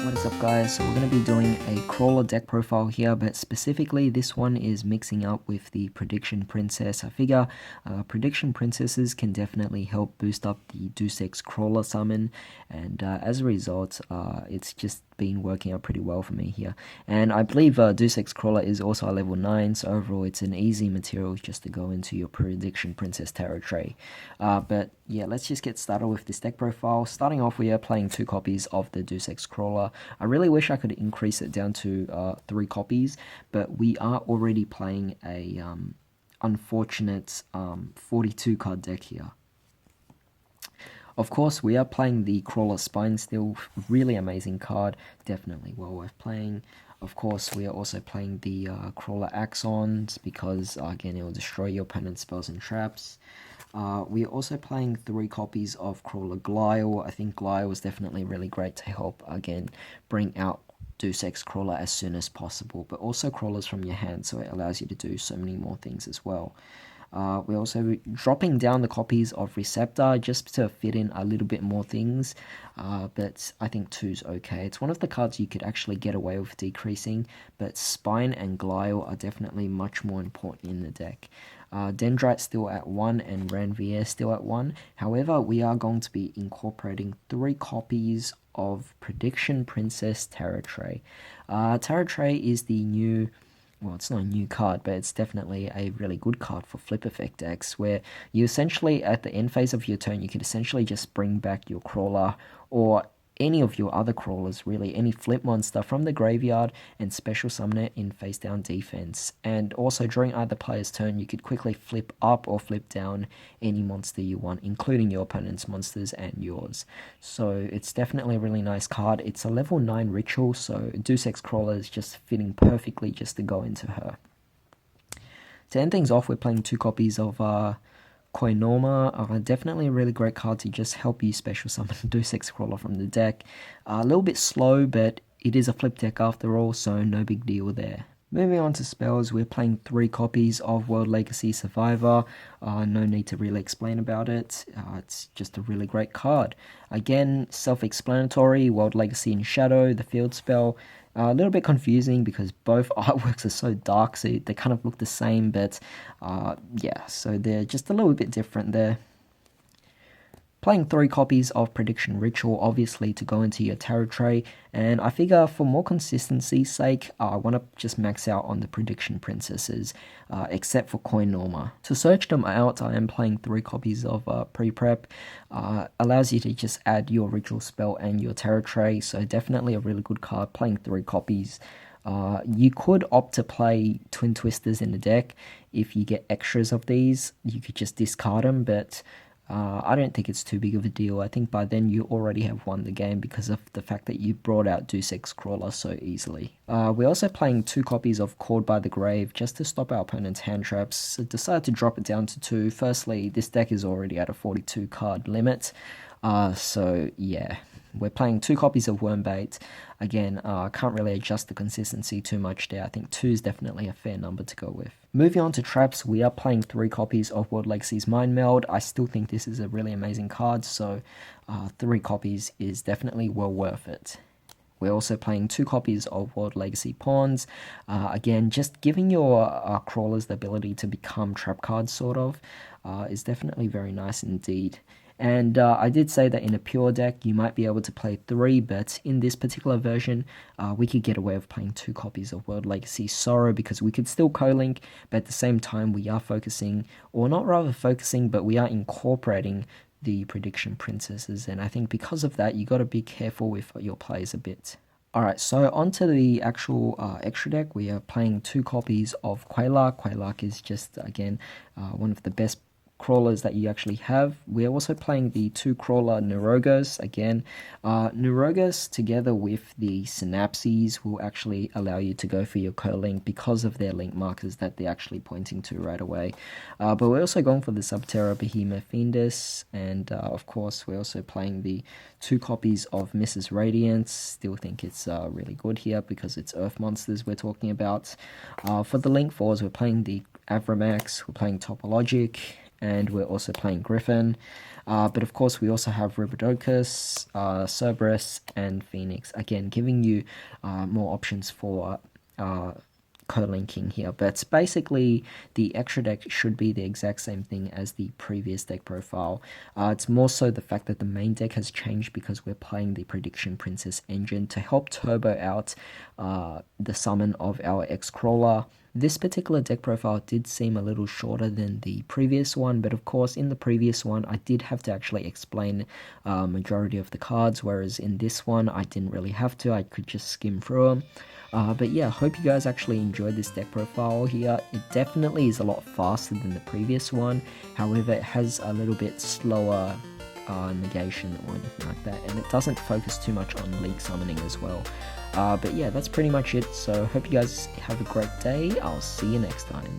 What is up, guys? So we're going to be doing a Krawler deck profile here, but specifically this one is mixing up with the Prediction Princess. I figure Prediction Princesses can definitely help boost up the Deus Ex Krawler summon, and as a result it's just been working out pretty well for me here. And I believe Deus Ex Krawler is also a level 9, so overall it's an easy material just to go into your Prediction Princess territory. But yeah, let's just get started with this deck profile. Starting off, we are playing 2 copies of the Deus Ex Krawler. I really wish I could increase it down to 3 copies, but we are already playing a unfortunate 42 card deck here. Of course, we are playing the Krawler Spine Steel, really amazing card, definitely well worth playing. Of course, we are also playing the Krawler Axons because, again, it will destroy your opponent's spells and traps. We are also playing 3 copies of Krawler Glyle. I think Glyle was definitely really great to help, again, bring out Deus Ex Krawler as soon as possible, but also Krawlers from your hand, so it allows you to do so many more things as well. We're also dropping down the copies of Receptor just to fit in a little bit more things, but I think 2's okay. It's one of the cards you could actually get away with decreasing, but Spine and Glyle are definitely much more important in the deck. Dendrite still at 1 and Ranvier still at 1. However, we are going to be incorporating 3 copies of Prediction Princess Terror Tray. Terror Tray is the new... well, it's not a new card, but it's definitely a really good card for flip effect decks, where you essentially, at the end phase of your turn, you could essentially just bring back your Krawler, or any of your other Krawlers, really, any flip monster from the graveyard, and special summon it in face down defense. And also, during either player's turn, you could quickly flip up or flip down any monster you want, including your opponent's monsters and yours. So it's definitely a really nice card. It's a level 9 ritual, so Deus Ex Krawler is just fitting perfectly just to go into her. To end things off, we're playing 2 copies of Koinoma, definitely a really great card to just help you special summon Deus Ex Krawler from the deck. A little bit slow, but it is a flip deck after all, so no big deal there. Moving on to spells, we're playing 3 copies of World Legacy Survivor. No need to really explain about it. It's just a really great card. Again, self-explanatory, World Legacy in Shadow, the field spell. A little bit confusing because both artworks are so dark, so they kind of look the same, but yeah, so they're just a little bit different there. Playing 3 copies of Prediction Ritual, obviously, to go into your tarot tray, and I figure for more consistency's sake, I want to just max out on the Prediction Princesses, except for Koinoma. To search them out, I am playing 3 copies of Pre-Prep. Allows you to just add your ritual spell and your tarot tray, so definitely a really good card, playing 3 copies. You could opt to play Twin Twisters in the deck. If you get extras of these, you could just discard them, but I don't think it's too big of a deal. I think by then you already have won the game because of the fact that you brought out Deus Ex Krawler so easily. We're also playing 2 copies of Called by the Grave just to stop our opponent's hand traps. So decided to drop it down to 2. Firstly, this deck is already at a 42 card limit. So yeah, we're playing 2 copies of Wormbait. Again, can't really adjust the consistency too much there. I think 2 is definitely a fair number to go with. Moving on to traps, we are playing 3 copies of World Legacy's Mind Meld. I still think this is a really amazing card, so 3 copies is definitely well worth it. We're also playing 2 copies of World Legacy Pawns. Again, just giving your crawlers the ability to become trap cards, sort of, is definitely very nice indeed. And I did say that in a pure deck, you might be able to play 3, but in this particular version, we could get away with playing 2 copies of World Legacy Sorrow because we could still co-link, but at the same time, we are focusing, or not rather focusing, but we are incorporating the Prediction Princesses, and I think because of that, you got to be careful with your plays a bit. Alright, so onto the actual extra deck. We are playing 2 copies of Krawler. Krawler is just, again, one of the best crawlers that you actually have. We're also playing the 2 Krawler Neurogos. Again, Neurogos together with the Synapses will actually allow you to go for your co-link because of their link markers that they're actually pointing to right away. But we're also going for the Subterra Behemoth Fiendus, and of course we're also playing the 2 copies of Mrs. Radiance. Still think it's really good here because it's Earth monsters we're talking about. For the link fours, we're playing the Avramax, we're playing Topologic, and we're also playing Griffin. But of course, we also have Riverdocus, Cerberus, and Phoenix. Again, giving you more options for co-linking here, but basically the extra deck should be the exact same thing as the previous deck profile. It's more so the fact that the main deck has changed because we're playing the Prediction Princess engine to help turbo out the summon of our Krawler. This particular deck profile did seem a little shorter than the previous one, but of course in the previous one I did have to actually explain majority of the cards, whereas in this one I didn't really have to. I could just skim through them. But yeah, hope you guys actually enjoyed this deck profile here. It definitely is a lot faster than the previous one, however it has a little bit slower negation or anything like that, and it doesn't focus too much on league summoning as well. But yeah, that's pretty much it, so hope you guys have a great day. I'll see you next time.